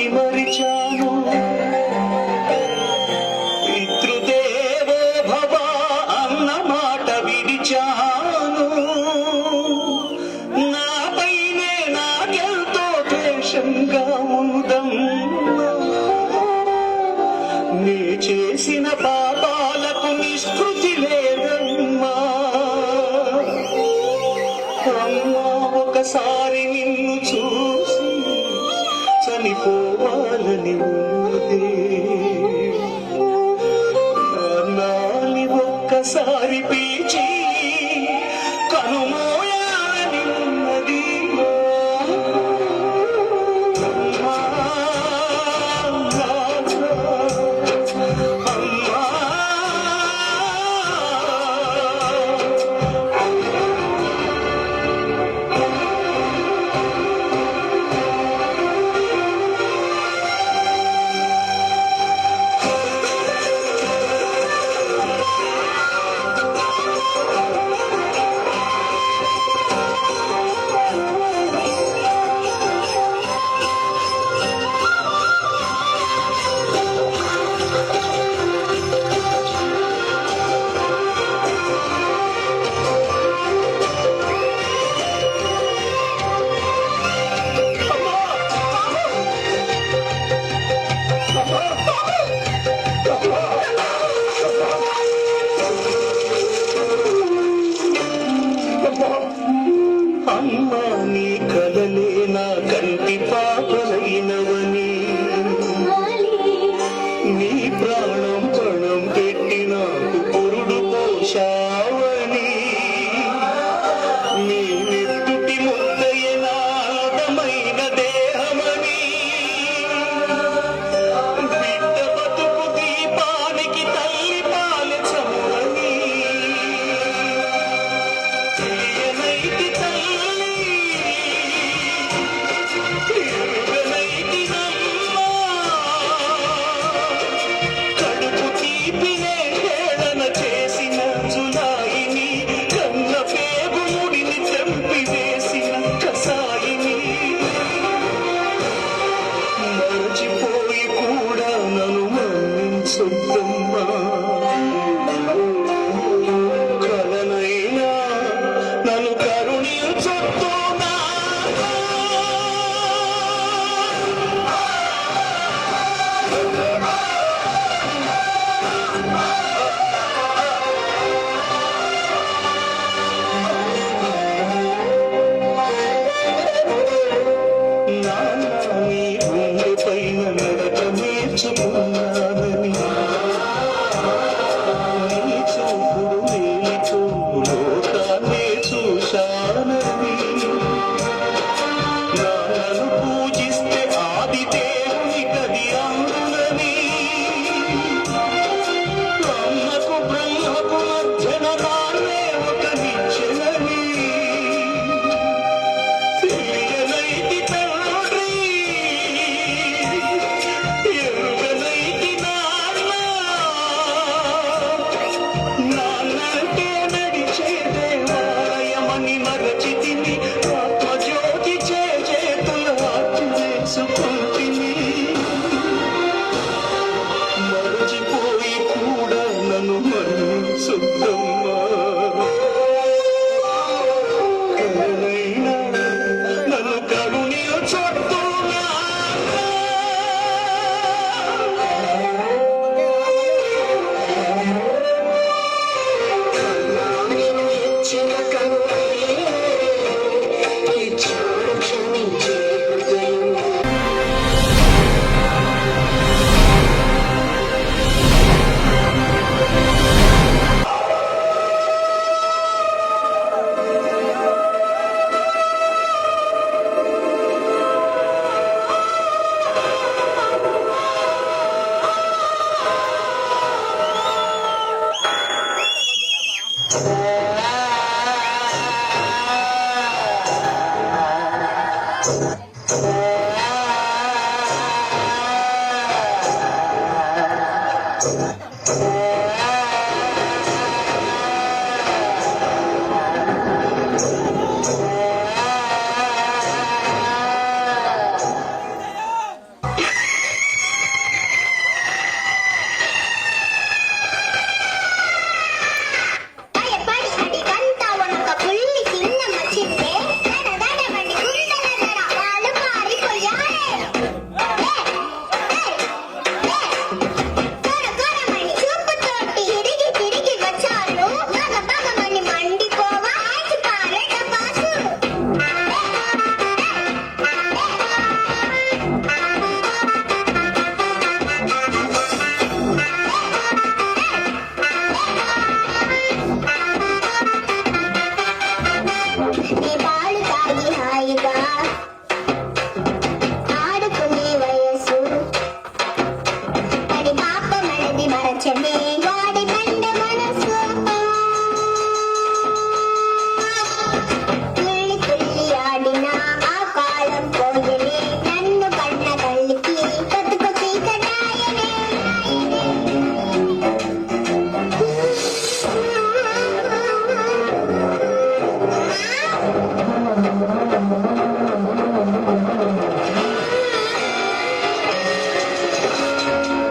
F: మరిచాను పితృదేవో భవ అన్న మాట విడిచాను నాపైనే నాకెంతో ద్వేషంగా ఉందం నే చేసిన పాపాలకు నిష్కృతి లేదమ్మా అమ్మా ఒకసారి నిన్ను చూసి చనిపోవాలని ఉన్నది నాని ఒక్కసారి పిలిచి కనుమోయాలని ఉన్నది అమ్మా, అమ్మా. అమ్మా నీ కలలే నా కంటి పాపలైనవని నీ ప్రాణం పణం పెట్టి నాకు పొరుడు పోషావని నీ నెత్తుటి ముద్దయ నాదమైన దేహమని బిడ్డ బతుకు దీపానికి తల్లి పాలెచమని తెలియనైతి తల్లి ఎరుగనైతి నమ్మా కడుపు తీపినే హేళన చేసిన జులాయిని కన్న పేగు ముడిని చంపి వేసిన కసాయిని మరచిపోయి కూడా నన్ను మన్నించొద్దమ్మా కలనైనా నన్ను కరుణించొద్దునా నాన్న నీ గుండె పైన నడక నేర్చుకున్నానని నీ చూపుడు నీతో లోకాన్నే చూశానని నాన్నను పూజిస్తే ఆది దేవుని గది అందునని అమ్మకు బ్రహ్మకు మధ్యన నాన్నే ఒక నిచ్చెనని తెలియనైతి తండ్రి ఎరుగనైతి నాన్న నాన్నంటే నడిచే దేవాలయమని మరచితిని ఆత్మజ్యోతి చేతుల వేసుకుంటిని మరచిపోయి కూడా నన్ను మన్నించొద్దమ్మా కరుణైనా నన్ను కరుణించొద్దునా
G: భయపడి అడిగంతా ఒక పుల్లి సింహం వచ్చిందే దడదడమని గుండెల దడ వాళ్ళు పారిపోయారే కొరకొరమని చూపుతోటి తిరిగి తిరిగి వచ్చారు భగభగమని మండిపోవా ఆచి పారే టపాసు నీ పాలు తాగి హాయిగా ఆడుకునే వయసు అని పాప మనది మరచమే వాడి బండ మనసు తుల్లి తుల్లి ఆడిన ఆ కాలం పోయనే నన్ను కన్న తల్లికి బతుకు చీకటాయనే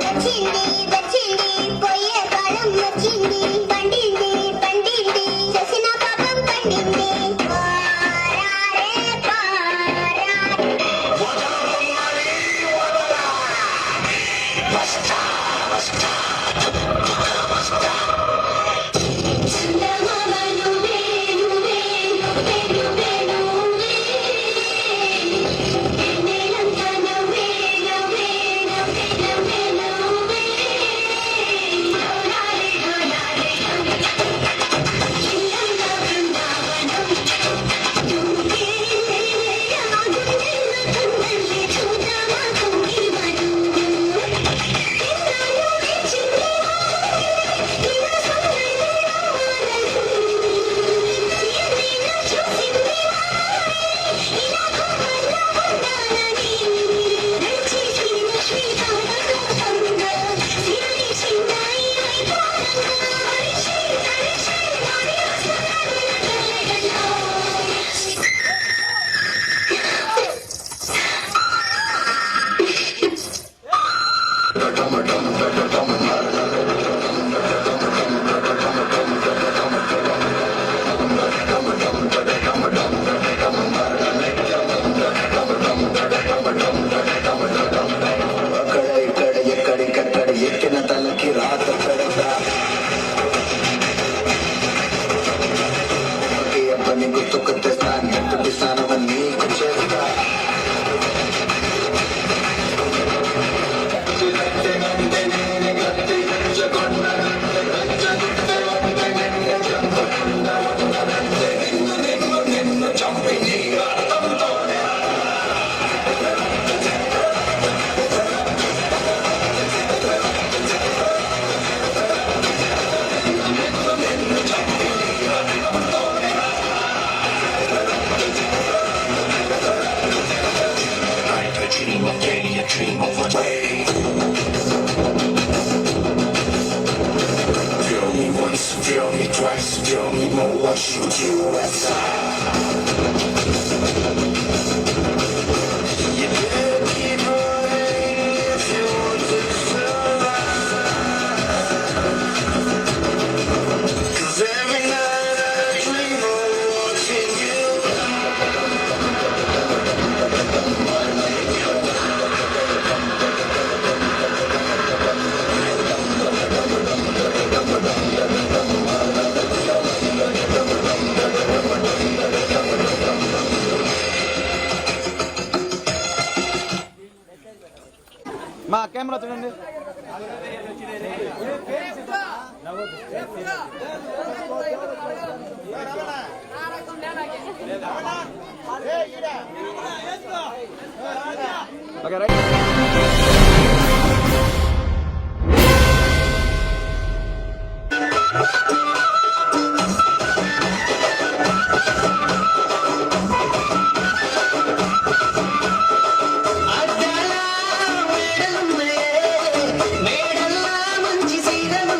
G: వచ్చింది వచ్చింది పోయే కాలం వచ్చింది పండింది పండింది చేసిన పాపం పండింది పారారే పారారే చందమామ నువ్వే నువ్వే నువ్వే నువ్వే నువ్వే నేనంతా నువ్వే నువ్వే నువ్వే నువ్వే నువ్వే డోలారే డోలారే ఇల్లంతా బృందావనం నువ్వే రాగుండెల కుండల్లి చూద్దామా కుంగిమను ఇన్నాళ్ళు వేచింది ఇలా సందడి రావాలను ఎన్నైనా చూసింది ఇలా కోపంగా ఉండాలని నడిచి శ్రీకాంతంగా సిరి చిన్నాయి వైభవంగా హరిషి హరిషి వారి ఆస్వాదనలో
F: అక్కడ ఇక్కడ ఎక్కడికక్కడ ఎక్కిన తలకి రాత పెడతా ఒకే పని గుర్తుకు తెస్తాను ఎప్పుడు స్నానమని నీకు చేస్తా dream of one day. Feel me once, feel me twice, feel me more, I'll shoot you aside. You better keep running if you want to survive. 'Cause every night I dream of watching you.
B: మా camera చూడండి. Okay right.
F: మేడల్లా మంచి సీరను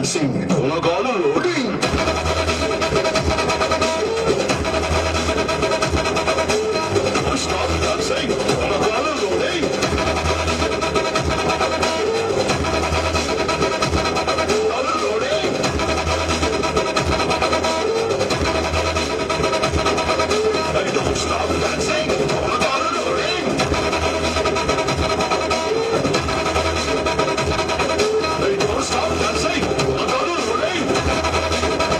F: dancing. Unagalu loading. Don't stop dancing. Unagalu loading. Unagalu loading. Hey, don't stop dancing. Unagalu loading. Hey, don't stop dancing. Unagalu loading.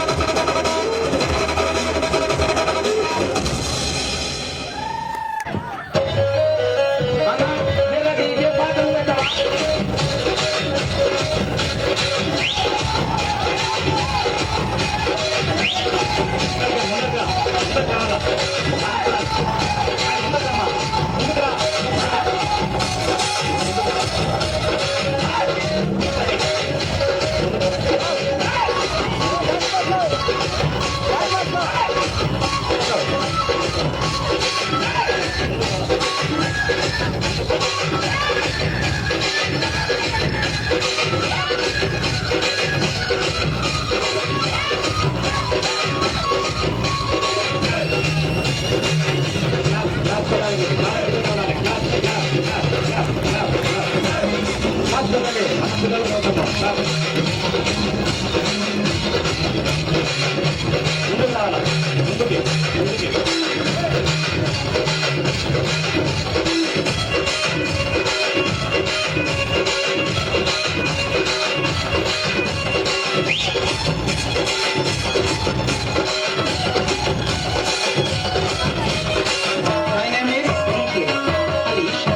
I: My name is Ricky Alish.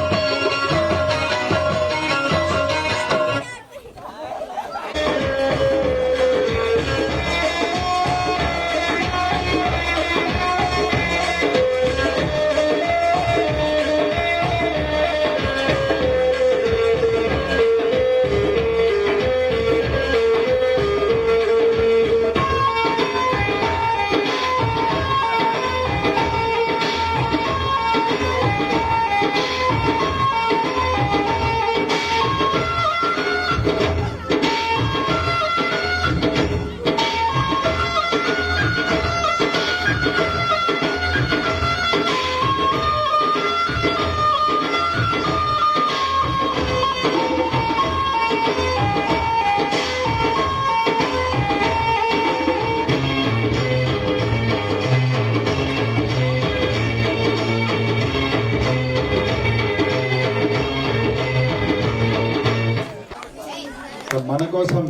E: So మన కోసం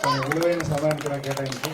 E: తన విలువైన సమయాన్ని కూడా కేటాయించి